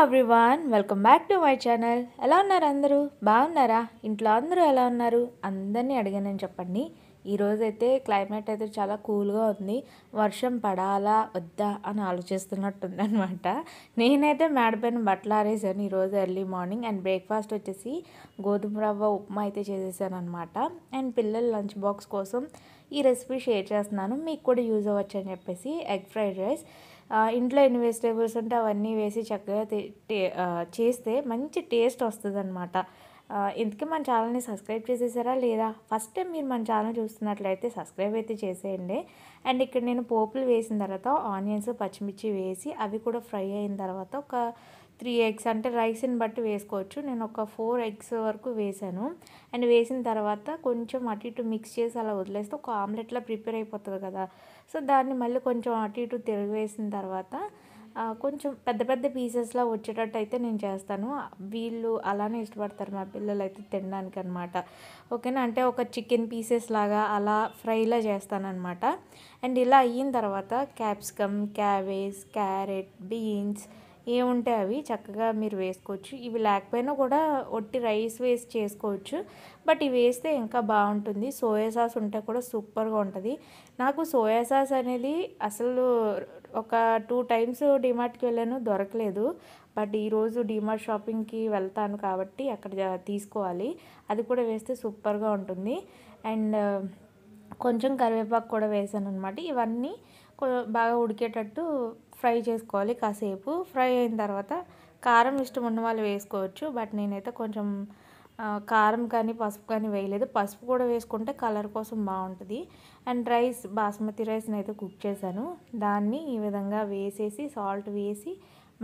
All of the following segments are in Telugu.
Everyone welcome back to my channel. ఎలా ఉన్నారు అందరూ? బాగున్నారా? ఇంట్లో అందరూ ఎలా ఉన్నారు? అందరినీ అడిగానని చెప్పండి. ఈరోజు అయితే క్లైమేట్ అయితే చాలా కూల్గా ఉంది. వర్షం పడాలా వద్దా అని ఆలోచిస్తున్నట్టుంది అనమాట. నేనైతే మేడపైన బట్టలు ఆరేసాను ఈరోజు ఎర్లీ మార్నింగ్. అండ్ బ్రేక్ఫాస్ట్ వచ్చేసి గోధుమ రవ్వ ఉప్మా అయితే చేసేసాను అనమాట. అండ్ పిల్లల లంచ్ బాక్స్ కోసం ఈ రెసిపీ షేర్ చేస్తున్నాను, మీకు కూడా యూజ్ అవ్వచ్చు అని చెప్పేసి. ఎగ్ ఫ్రైడ్ రైస్, ఇంట్లో ఎన్ని వెజిటేబుల్స్ ఉంటే అవన్నీ వేసి చక్కగా చేస్తే మంచి టేస్ట్ వస్తుంది అనమాట. ఇంతకీ మన ఛానల్ని సబ్స్క్రైబ్ చేసేసారా లేదా? ఫస్ట్ టైం మీరు మన ఛానల్ చూస్తున్నట్లయితే సబ్స్క్రైబ్ అయితే చేసేయండి. అండ్ ఇక్కడ నేను పోపులు వేసిన తర్వాత ఆనియన్స్ పచ్చిమిర్చి వేసి అవి కూడా ఫ్రై అయిన తర్వాత ఒక 3 eggs, అంటే రైస్ని బట్టి వేసుకోవచ్చు. నేను ఒక 4 eggs వరకు వేసాను. అండ్ వేసిన తర్వాత కొంచెం అటు ఇటు మిక్స్ చేసి అలా వదిలేస్తే ఒక ఆమ్లెట్లా ప్రిపేర్ అయిపోతుంది కదా. సో దాన్ని మళ్ళీ కొంచెం అటు ఇటు తిరిగేసిన తర్వాత కొంచెం పెద్ద పెద్ద పీసెస్లా వచ్చేటట్టు అయితే నేను చేస్తాను. వీళ్ళు అలానే ఇష్టపడతారు మా పిల్లలు అయితే తినడానికి అనమాట. ఓకేనా, అంటే ఒక చికెన్ పీసెస్ లాగా అలా ఫ్రైలా చేస్తానన్నమాట. అండ్ ఇలా అయిన తర్వాత క్యాప్సికమ్, క్యాబేజ్, క్యారెట్, బీన్స్ ఏముంటే అవి చక్కగా మీరు వేసుకోవచ్చు. ఇవి లేకపోయినా కూడా ఒట్టి రైస్ వేసి చేసుకోవచ్చు, బట్ ఇవి వేస్తే ఇంకా బాగుంటుంది. సోయా సాస్ ఉంటే కూడా సూపర్గా ఉంటుంది. నాకు సోయా సాస్ అనేది అసలు ఒక 2 times డిమార్ట్కి వెళ్ళాను, దొరకలేదు. బట్ ఈరోజు డిమార్ట్ షాపింగ్కి వెళ్తాను కాబట్టి అక్కడ తీసుకోవాలి. అది కూడా వేస్తే సూపర్గా ఉంటుంది. అండ్ కొంచెం కరివేపాకు కూడా వేసాను అనమాట. ఇవన్నీ బాగా ఉడికేటట్టు ఫ్రై చేసుకోవాలి. కాసేపు ఫ్రై అయిన తర్వాత కారం ఇష్టం ఉన్న వాళ్ళు వేసుకోవచ్చు, బట్ నేనైతే కొంచెం కారం కానీ పసుపు కానీ వేయలేదు. పసుపు కూడా వేసుకుంటే కలర్ కోసం బాగుంటుంది. అండ్ రైస్, బాస్మతి రైస్ని అయితే కుక్ చేశాను. దాన్ని ఈ విధంగా వేసేసి సాల్ట్ వేసి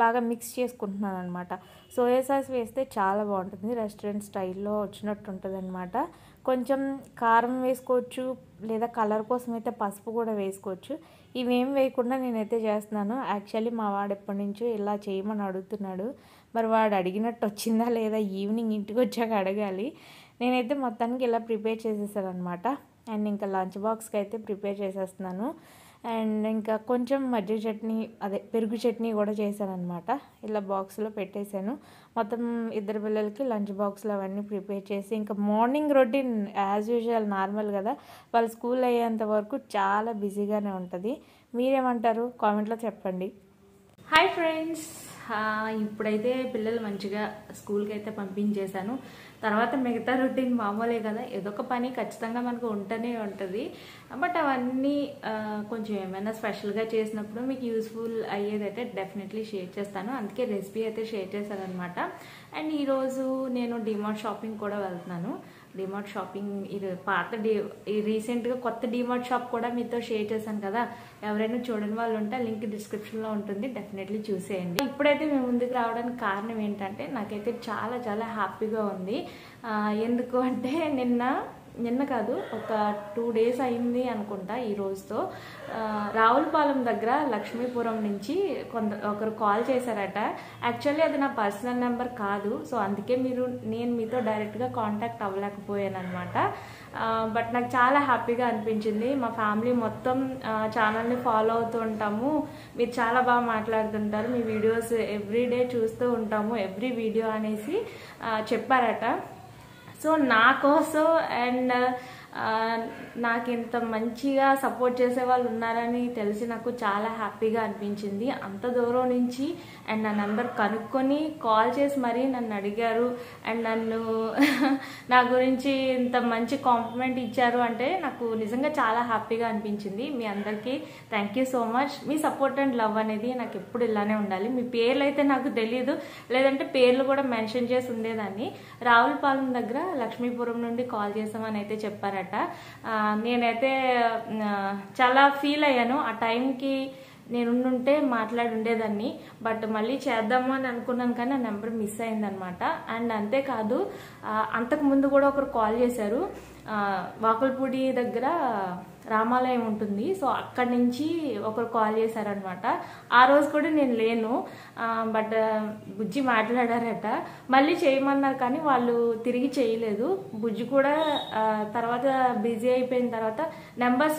బాగా మిక్స్ చేసుకుంటున్నాను అనమాట. సోయా సాస్ వేస్తే చాలా బాగుంటుంది, రెస్టారెంట్ స్టైల్లో వచ్చినట్టు ఉంటుంది అనమాట. కొంచెం కారం వేసుకోవచ్చు, లేదా కలర్ కోసం అయితే పసుపు కూడా వేసుకోవచ్చు. ఇవేం వేయకుండా నేనైతే చేస్తున్నాను. యాక్చువల్లీ మా వాడు ఎప్పటి నుంచో ఇలా చేయమని అడుగుతున్నాడు. మరి వాడు అడిగినట్టు వచ్చిందా లేదా ఈవినింగ్ ఇంటికి వచ్చాక అడగాలి. నేనైతే మొత్తానికి ఇలా ప్రిపేర్ చేసేసాను అనమాట. అండ్ ఇంకా లంచ్ బాక్స్కి అయితే ప్రిపేర్ చేసేస్తున్నాను. అండ్ ఇంకా కొంచెం మజ్జిగ చట్నీ, అదే పెరుగు చట్నీ కూడా చేశాను అనమాట. ఇలా బాక్స్లో పెట్టేశాను. మొత్తం 2 పిల్లలకి లంచ్ బాక్స్లో అవన్నీ ప్రిపేర్ చేసి ఇంకా morning routine as usual normal కదా, వాళ్ళు స్కూల్ అయ్యేంత వరకు చాలా బిజీగానే ఉంటుంది. మీరేమంటారు? కామెంట్లో చెప్పండి. హాయ్ ఫ్రెండ్స్, ఇప్పుడైతే పిల్లలు మంచిగా స్కూల్కి అయితే పంపించేశాను. తర్వాత మిగతా రొటీన్ మామూలే కదా, ఏదో ఒక పని ఖచ్చితంగా మనకు ఉంటూనే ఉంటుంది. బట్ అవన్నీ కొంచెం ఏమైనా స్పెషల్గా చేసినప్పుడు మీకు యూస్ఫుల్ అయ్యేదైతే డెఫినెట్లీ షేర్ చేస్తాను. అందుకే రెసిపీ అయితే షేర్ చేశాను అనమాట. అండ్ ఈరోజు నేను డిమార్ట్ షాపింగ్ కూడా వెళ్తున్నాను. డిమార్ట్ షాపింగ్ ఇది రీసెంట్గా కొత్త డిమార్ట్ షాప్ కూడా మీతో షేర్ చేశాను కదా. ఎవరైనా చూడని వాళ్ళు ఉంటే లింక్ డిస్క్రిప్షన్లో ఉంటుంది, డెఫినెట్లీ చూసేయండి. ఇప్పుడైతే మేము ముందుకు రావడానికి కారణం ఏంటంటే నాకైతే చాలా చాలా హ్యాపీగా ఉంది. ఎందుకు అంటే నిన్న కాదు, ఒక 2 days అయింది అనుకుంటా ఈ రోజుతో. రావులపాలెం దగ్గర లక్ష్మీపురం నుంచి ఒకరు కాల్ చేశారట. యాక్చువల్లీ అది నా పర్సనల్ నెంబర్ కాదు, సో అందుకే నేను మీతో డైరెక్ట్గా కాంటాక్ట్ అవ్వలేకపోయాను అనమాట. బట్ నాకు చాలా హ్యాపీగా అనిపించింది. మా ఫ్యామిలీ మొత్తం ఛానల్ని ఫాలో అవుతూ ఉంటాము, మీరు చాలా బాగా మాట్లాడుతుంటారు, మీ వీడియోస్ ఎవ్రీడే చూస్తూ ఉంటాము, ఎవ్రీ వీడియో అనేసి చెప్పారట. సో నా కోసం అండ్ నాకు ఇంత మంచిగా సపోర్ట్ చేసే వాళ్ళు ఉన్నారని తెలిసి నాకు చాలా హ్యాపీగా అనిపించింది. అంత దూరం నుంచి అండ్ నా నెంబర్ కనుక్కొని కాల్ చేసి మరీ నన్ను అడిగారు. అండ్ నన్ను నా గురించి ఇంత మంచి కాంప్లిమెంట్ ఇచ్చారు అంటే నాకు నిజంగా చాలా హ్యాపీగా అనిపించింది. మీ అందరికీ thank you so much. Me support and love అనేది నాకు ఎప్పుడు ఇలానే ఉండాలి. మీ పేర్లు అయితే నాకు తెలియదు, లేదంటే పేర్లు కూడా మెన్షన్ చేసి ఉండేదాన్ని. రావులపాలెం దగ్గర లక్ష్మీపురం నుండి కాల్ చేసామని అయితే చెప్పారట. నేనైతే చాలా ఫీల్ అయ్యాను. ఆ టైంకి నేనుంటే మాట్లాడి ఉండేదాన్ని, బట్ మళ్ళీ చేద్దాము అని అనుకున్నాను కానీ ఆ నెంబర్ మిస్ అయిందనమాట. అండ్ అంతేకాదు, అంతకుముందు కూడా ఒకరు కాల్ చేశారు. వాకులపూడి దగ్గర రామాలయం ఉంటుంది. సో అక్కడి నుంచి ఒకరు కాల్ చేశారనమాట. ఆ రోజు కూడా నేను లేను, బట్ బుజ్జి మాట్లాడారట. మళ్ళీ చేయమన్నారు కానీ వాళ్ళు తిరిగి చేయలేదు. బుజ్జి కూడా తర్వాత బిజీ అయిపోయిన తర్వాత నెంబర్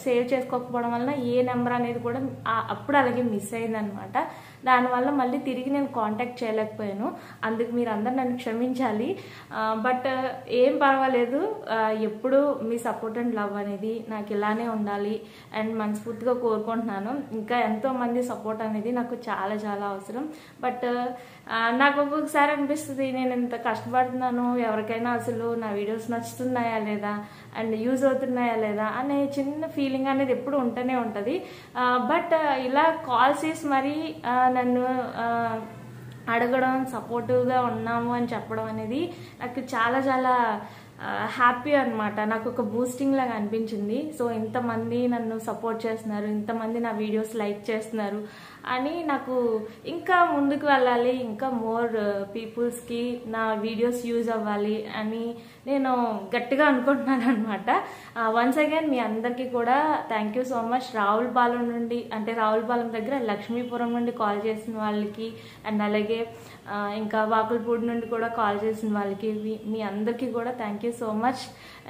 సేవ్ చేసుకోకపోవడం వలన ఏ నెంబర్ అనేది కూడా అప్పుడు అలాగే మిస్ అయిందనమాట. దానివల్ల మళ్ళీ తిరిగి నేను కాంటాక్ట్ చేయలేకపోయాను. అందుకు మీరు అందరు నన్ను క్షమించాలి. బట్ ఏం పర్వాలేదు, ఎప్పుడు మీ సపోర్ట్ అండ్ లవ్ అనేది నాకు ఇలానే ఉండాలి అండ్ మనస్ఫూర్తిగా కోరుకుంటున్నాను. ఇంకా ఎంతోమంది సపోర్ట్ అనేది నాకు చాలా చాలా అవసరం. బట్ నాకు ఒక్కొక్కసారి అనిపిస్తుంది, నేను ఇంత కష్టపడుతున్నాను, ఎవరికైనా అసలు నా వీడియోస్ నచ్చుతున్నాయా లేదా అండ్ యూజ్ అవుతున్నాయా లేదా అనే చిన్న ఫీలింగ్ అనేది ఎప్పుడు ఉంటూనే ఉంటుంది. బట్ ఇలా కాల్స్ చేసి మరీ నన్ను అడగడం, సపోర్టివ్గా ఉన్నాము అని చెప్పడం అనేది నాకు చాలా చాలా హ్యాపీ అనమాట. నాకు ఒక బూస్టింగ్ లాగా అనిపించింది. సో ఇంతమంది నన్ను సపోర్ట్ చేస్తున్నారు, ఇంతమంది నా వీడియోస్ లైక్ చేస్తున్నారు అని నాకు ఇంకా ముందుకు వెళ్ళాలి, ఇంకా మోర్ పీపుల్స్కి నా వీడియోస్ యూజ్ అవ్వాలి అని నేను గట్టిగా అనుకుంటున్నాను అనమాట. వన్స్ అగైన్ మీ అందరికీ కూడా thank you so much. Ravulapalem నుండి, అంటే రావులపాలెం దగ్గర లక్ష్మీపురం నుండి కాల్ చేసిన వాళ్ళకి అండ్ అలాగే ఇంకా వాకులపూడి నుండి కూడా కాల్ చేసిన వాళ్ళకి మీ అందరికీ కూడా thank you so much.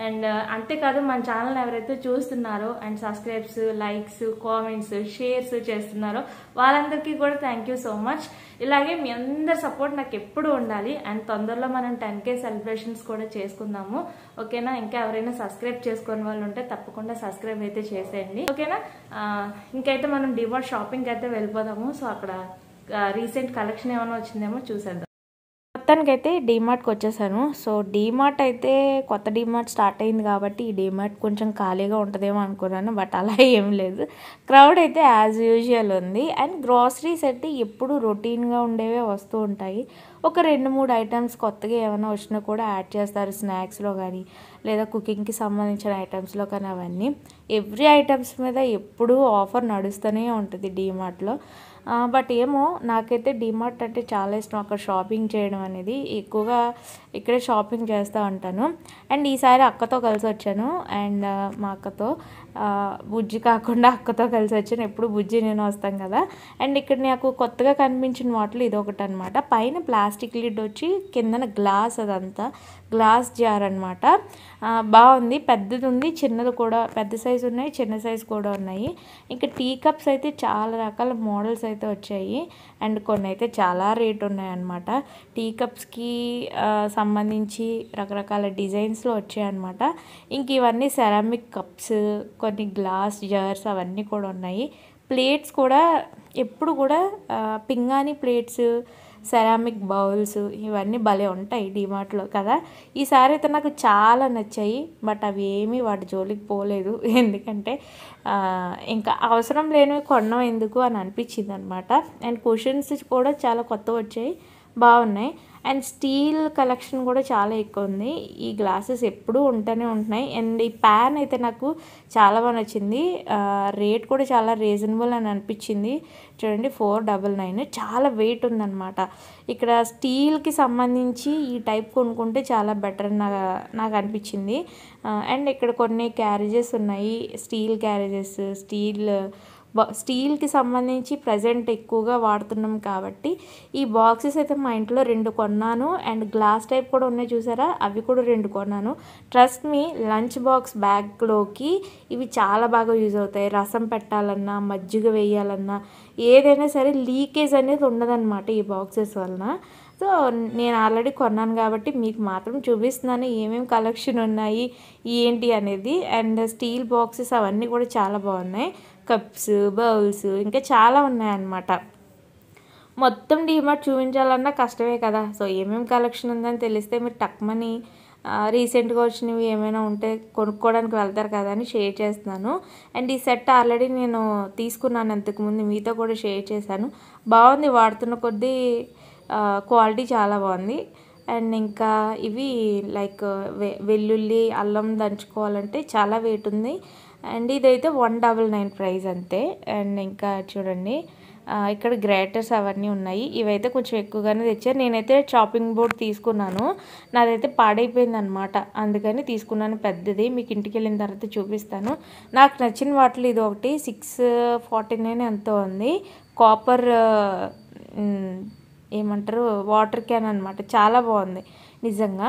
And అంతేకాదు మన ఛానల్ ఎవరైతే చూస్తున్నారో and subscribes, likes, comments, shares చేస్తున్నారో వాళ్ళందరికీ కూడా థ్యాంక్ యూ సో మచ్. ఇలాగే మీ అందరి సపోర్ట్ నాకు ఎప్పుడు ఉండాలి. అండ్ తొందరలో మనం 10K సెలబ్రేషన్స్ కూడా చేసుకుందాము, ఓకేనా? ఇంకా ఎవరైనా సబ్స్క్రైబ్ చేసుకునే వాళ్ళు ఉంటే తప్పకుండా సబ్స్క్రైబ్ అయితే చేసేయండి, ఓకేనా? ఇంకైతే మనం డిమార్ట్ షాపింగ్కి అయితే వెళ్ళిపోదాము. సో అక్కడ రీసెంట్ కలెక్షన్ ఏమైనా వచ్చిందేమో చూసేద్దాం. మొత్తానికైతే డీమార్ట్కి వచ్చేసాను. సో డీమార్ట్ అయితే కొత్త డీమార్ట్ స్టార్ట్ అయింది కాబట్టి ఈ డీమార్ట్ కొంచెం ఖాళీగా ఉంటుందేమో అనుకున్నాను, బట్ అలా ఏం లేదు. క్రౌడ్ అయితే యాజ్ యూజువల్ ఉంది. అండ్ గ్రాసరీస్ అయితే ఎప్పుడు రొటీన్గా ఉండేవే వస్తూ ఉంటాయి. ఒక 2-3 ఐటమ్స్ కొత్తగా ఏమైనా వచ్చినా కూడా యాడ్ చేస్తారు స్నాక్స్లో కానీ లేదా కుకింగ్కి సంబంధించిన ఐటమ్స్లో కానీ. అవన్నీ ఎవ్రీ ఐటమ్స్ మీద ఎప్పుడూ ఆఫర్ నడుస్తూనే ఉంటుంది డీమార్ట్లో. బట్ ఏమో నాకైతే డీమార్ట్ అంటే చాలా ఇష్టం. అక్కడ షాపింగ్ చేయడం అనేది ఎక్కువగా ఇక్కడే షాపింగ్ చేస్తూ ఉంటాను. అండ్ ఈసారి అక్కతో కలిసి వచ్చాను. అండ్ మా అక్కతో, బుజ్జి కాకుండా అక్కతో కలిసి వచ్చాను. ఎప్పుడు బుజ్జి నేను వస్తాం కదా. అండ్ ఇక్కడ నాకు కొత్తగా కనిపించిన వాటిలో ఇది ఒకటి అనమాట. పైన ప్లాస్టిక్ లిడ్ వచ్చి కిందన గ్లాస్, అదంతా గ్లాస్ జార్ అనమాట. బాగుంది, పెద్దది ఉంది, చిన్నది కూడా, పెద్ద సైజు ఉన్నాయి, చిన్న సైజు కూడా ఉన్నాయి. ఇంకా టీ కప్స్ అయితే చాలా రకాల మోడల్స్ అయితే వచ్చాయి. అండ్ కొన్ని అయితే చాలా రేట్ ఉన్నాయన్నమాట. టీ కప్స్కి సంబంధించి రకరకాల డిజైన్స్లో వచ్చాయన్నమాట. ఇంక ఇవన్నీ సెరామిక్ కప్స్, కొన్ని గ్లాస్ జార్స్ అవన్నీ కూడా ఉన్నాయి. ప్లేట్స్ కూడా ఎప్పుడు కూడా పింగాణి ప్లేట్స్, సెరామిక్ బౌల్స్ ఇవన్నీ భలే ఉంటాయి డీమార్ట్లో కదా. ఈసారి అయితే నాకు చాలా నచ్చాయి, బట్ అవి ఏమీ వాటి జోలికి పోలేదు. ఎందుకంటే ఇంకా అవసరం లేనివి కొనడం ఎందుకు అని అనిపించింది అనమాట. అండ్ కుషన్స్ కూడా చాలా కొత్తవి వచ్చాయి, బాగున్నాయి. అండ్ స్టీల్ కలెక్షన్ కూడా చాలా ఎక్కువ ఉంది. ఈ గ్లాసెస్ ఎప్పుడూ ఉంటూనే ఉంటున్నాయి. అండ్ ఈ ప్యాన్ అయితే నాకు చాలా బాగా నచ్చింది. రేట్ కూడా చాలా రీజనబుల్ అని అనిపించింది. చూడండి, 499, చాలా వెయిట్ ఉందన్నమాట. ఇక్కడ స్టీల్కి సంబంధించి ఈ టైప్ కొనుక్కుంటే చాలా బెటర్ నాకు అనిపించింది. అండ్ ఇక్కడ కొన్ని క్యారేజెస్ ఉన్నాయి, స్టీల్ క్యారేజెస్. స్టీల్కి సంబంధించి ప్రజెంట్ ఎక్కువగా వాడుతున్నాం కాబట్టి ఈ బాక్సెస్ అయితే మా ఇంట్లో 2 కొన్నాను. అండ్ గ్లాస్ టైప్ కూడా ఉన్నాయి చూసారా, అవి కూడా 2 కొన్నాను. ట్రస్ట్ మీ, లంచ్ బాక్స్ బ్యాగ్లోకి ఇవి చాలా బాగా యూజ్ అవుతాయి. రసం పెట్టాలన్నా, మజ్జిగ వేయాలన్నా, ఏదైనా సరే లీకేజ్ అనేది ఉండదన్నమాట ఈ బాక్సెస్ వలన. సో నేను ఆల్రెడీ కొన్నాను కాబట్టి మీకు మాత్రం చూపిస్తున్నాను ఏమేమి కలెక్షన్ ఉన్నాయి ఏంటి అనేది. అండ్ స్టీల్ బాక్సెస్ అవన్నీ కూడా చాలా బాగున్నాయి. కప్స్, బౌల్స్ ఇంకా చాలా ఉన్నాయన్నమాట. మొత్తం డీమార్ట్ చూపించాలన్నా కష్టమే కదా. సో ఏమేమి కలెక్షన్ ఉందని తెలిస్తే మీరు టక్మని రీసెంట్గా వచ్చినవి ఏమైనా ఉంటే కొనుక్కోవడానికి వెళ్తారు కదా అని షేర్ చేస్తున్నాను. అండ్ ఈ సెట్ ఆల్రెడీ నేను తీసుకున్నాను అంతకుముందు, మీతో కూడా షేర్ చేశాను. బాగుంది, వాడుతున్న కొద్దీ క్వాలిటీ చాలా బాగుంది. అండ్ ఇంకా ఇవి లైక్ వెల్లుల్లి, అల్లం దంచుకోవాలంటే చాలా వెయిట్ ఉంది. అండ్ ఇదైతే 199 ప్రైస్ అంతే. అండ్ ఇంకా చూడండి, ఇక్కడ గ్రేటర్స్ అవన్నీ ఉన్నాయి. ఇవైతే కొంచెం ఎక్కువగానే తెచ్చారు. నేనైతే చాపింగ్ బోర్డ్ తీసుకున్నాను, నాదైతే పాడైపోయింది అనమాట, అందుకని తీసుకున్నాను పెద్దది. మీకు ఇంటికి వెళ్ళిన తర్వాత చూపిస్తాను. నాకు నచ్చిన వాటిలో ఇది ఒకటి 649 ఎంతో ఉంది. కాపర్ ఏమంటారు వాటర్ క్యాన్ అనమాట, చాలా బాగుంది నిజంగా.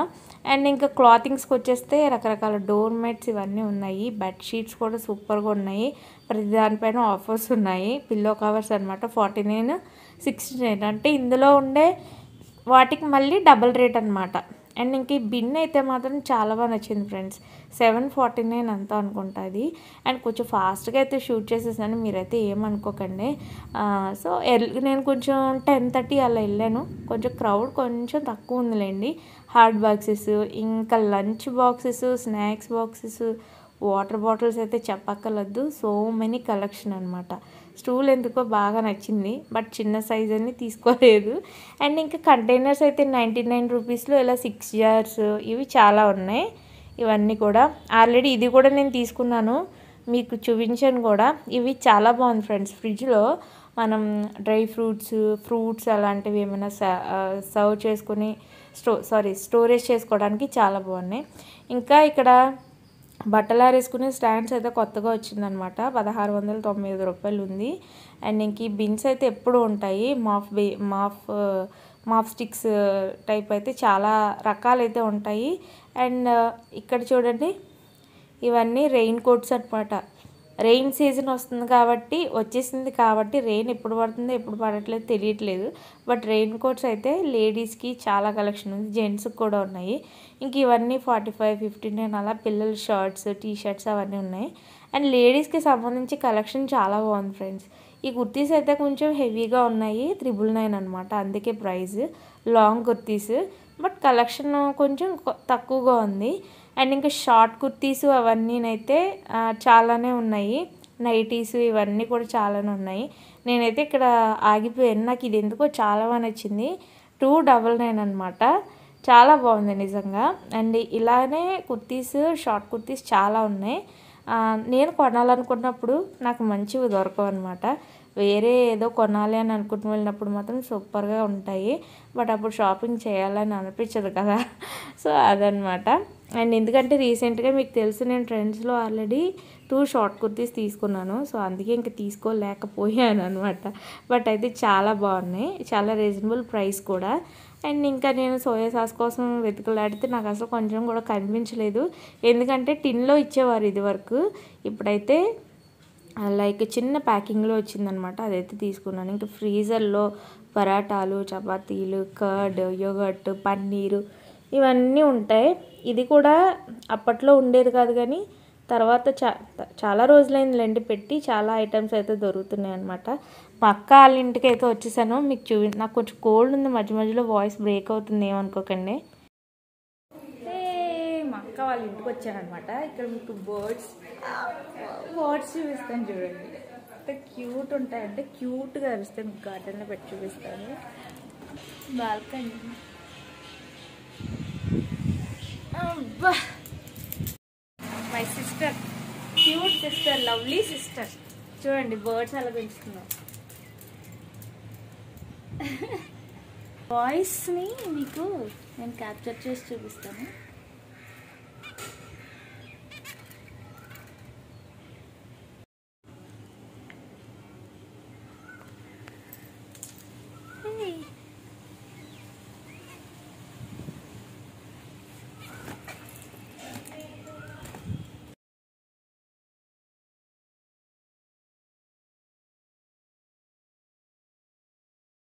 అండ్ ఇంకా క్లాతింగ్స్కి వచ్చేస్తే రకరకాల డోర్ మ్యాట్స్ ఇవన్నీ ఉన్నాయి. బెడ్షీట్స్ కూడా సూపర్గా ఉన్నాయి. ప్రతి దానిపైన ఆఫర్స్ ఉన్నాయి. పిల్లో కవర్స్ అనమాట 49, 69 అంటే ఇందులో ఉండే వాటికి మళ్ళీ డబల్ రేట్ అనమాట. అండ్ ఇంక ఈ బిన్ అయితే మాత్రం చాలా బాగా నచ్చింది ఫ్రెండ్స్. 749 అంతా అనుకుంటుంది. అండ్ కొంచెం ఫాస్ట్గా అయితే షూట్ చేసేసాను, మీరైతే ఏమనుకోకండి. సో నేను కొంచెం 10:30 అలా వెళ్ళాను. కొంచెం క్రౌడ్ కొంచెం తక్కువ ఉందిలేండి. హాట్ బాక్సెస్, ఇంకా lunch boxes, snacks boxes, water bottles అయితే చెప్పక్కర్లేదు. సో మెనీ కలెక్షన్ అనమాట. స్టూల్ ఎందుకో బాగా నచ్చింది, బట్ చిన్న సైజ్ అని తీసుకోలేదు. అండ్ ఇంకా కంటైనర్స్ అయితే 99 రూపీస్లో ఇలా 6 జార్స్ ఇవి చాలా ఉన్నాయి. ఇవన్నీ కూడా ఆల్రెడీ ఇది కూడా నేను తీసుకున్నాను, మీకు చూపించాను కూడా. ఇవి చాలా బాగుంది ఫ్రెండ్స్. ఫ్రిడ్జ్లో మనం డ్రై ఫ్రూట్స్ అలాంటివి ఏమైనా సర్వ్ చేసుకొని స్టోరేజ్ చేసుకోవడానికి చాలా బాగున్నాయి. ఇంకా ఇక్కడ బట్టలు ఆరేసుకునే స్టాండ్స్ అయితే కొత్తగా వచ్చిందనమాట. 1695 రూపాయలు ఉంది. అండ్ ఇంక ఈ బిన్స్ అయితే ఎప్పుడు ఉంటాయి. మాఫ్ స్టిక్స్ టైప్ అయితే చాలా రకాలైతే ఉంటాయి. అండ్ ఇక్కడ చూడండి, ఇవన్నీ రెయిన్ కోట్స్ అనమాట. రెయిన్ సీజన్ వచ్చేసింది కాబట్టి రెయిన్ ఎప్పుడు పడుతుందో ఎప్పుడు పడట్లేదు తెలియట్లేదు. బట్ రెయిన్ కోట్స్ అయితే లేడీస్కి చాలా కలెక్షన్ ఉంది, జెంట్స్కి కూడా ఉన్నాయి. ఇంక ఇవన్నీ 45, 59 అలా పిల్లల షర్ట్స్, టీ షర్ట్స్ అవన్నీ ఉన్నాయి. అండ్ లేడీస్కి సంబంధించి కలెక్షన్ చాలా బాగుంది ఫ్రెండ్స్. ఈ కుర్తీస్ అయితే కొంచెం హెవీగా ఉన్నాయి, 999 అనమాట, అందుకే price. Long kurtis, but collection కొంచెం తక్కువగా ఉంది. అండ్ ఇంకా షార్ట్ కుర్తీస్ అవన్నీనైతే చాలానే ఉన్నాయి. నైటీస్ ఇవన్నీ కూడా చాలానే ఉన్నాయి. నేనైతే ఇక్కడ ఆగిపోయాను, నాకు ఇది ఎందుకో చాలా బాగా నచ్చింది. 299 అనమాట, చాలా బాగుంది నిజంగా. అండ్ ఇలానే కుర్తీస్, షార్ట్ కుర్తీస్ చాలా ఉన్నాయి. నేను కొనాలనుకున్నప్పుడు నాకు మంచివి దొరకవు అనమాట. వేరే ఏదో కొనాలి అని అనుకుంటూ వెళ్ళినప్పుడు మాత్రం సూపర్గా ఉంటాయి, బట్ అప్పుడు షాపింగ్ చేయాలని అనిపించదు కదా. సో అదనమాట. అండ్ ఎందుకంటే రీసెంట్గా మీకు తెలుసు, నేను ట్రెండ్స్లో ఆల్రెడీ 2 షార్ట్ కుర్తీస్ తీసుకున్నాను. సో అందుకే ఇంక తీసుకోలేకపోయాను అనమాట. బట్ అయితే చాలా బాగున్నాయి, చాలా రీజనబుల్ ప్రైస్ కూడా. అండ్ ఇంకా నేను సోయా సాస్ కోసం వెతుకులాడితే నాకు అసలు కొంచెం కూడా కనిపించలేదు. ఎందుకంటే టిన్లో ఇచ్చేవారు ఇది వరకు, ఇప్పుడైతే లైక్ చిన్న ప్యాకింగ్లో వచ్చిందనమాట, అదైతే తీసుకున్నాను. ఇంకా ఫ్రీజర్లో పరాటాలు, చపాతీలు, కర్డ్, యోగర్ట్, పన్నీరు ఇవన్నీ ఉంటాయి. ఇది కూడా అప్పట్లో ఉండేది కాదు, కానీ తర్వాత చాలా రోజులైందిలేండి పెట్టి, చాలా ఐటమ్స్ అయితే దొరుకుతున్నాయి అనమాట. మా అక్క వాళ్ళ ఇంటికి అయితే వచ్చేసాను, మీకు నాకు కొంచెం కోల్డ్ ఉంది, మధ్య మధ్యలో వాయిస్ బ్రేక్ అవుతుంది, ఏమనుకోకండి. మా అక్క వాళ్ళ ఇంటికి వచ్చానమాట. ఇక్కడ మీకు బర్డ్స్ చూపిస్తాను చూడండి, ఎంత క్యూట్ ఉంటాయంటే క్యూట్గా అరిస్తాయి. మీకు గార్డెన్లో పెట్టి చూపిస్తాను. Balcony, my sister, cute sister, lovely sister. చూడండి బర్డ్స్ అలా పెంచుతున్నాం. వాయిస్ని మీకు నేను క్యాప్చర్ చేసి చూపిస్తాను.